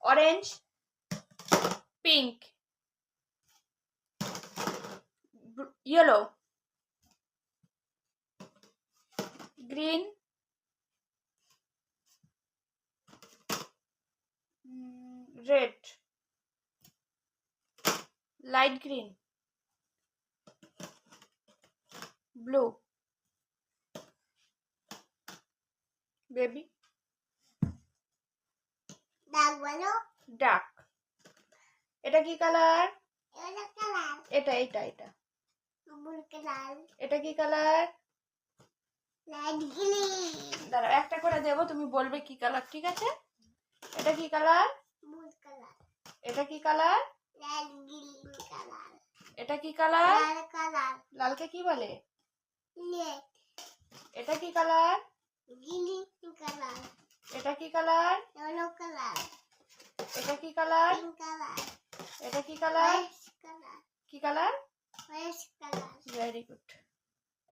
Orange, pink, yellow, green, red, light green, blue. Baby ডাক বলো। ডাক। এটা কি কালার? এটা কালার। এটা এটা এটা ব্লু কালার। এটা কি কালার? Light green. দাঁড়াও একটা করে দেব, তুমি বলবে কি কালার, ঠিক আছে? এটা কি কালার? Blue colour. এটা কি কালার? Light green colour. এটা কি কালার? লাল কালার। লালকে কি বলে? রেড। এটা কি কালার? Green colour. এটা কি কালার? Yellow colour. এটা কি কালার? Pink colour. এটা কি কালার? White colour. কি colour? White colour. Very good.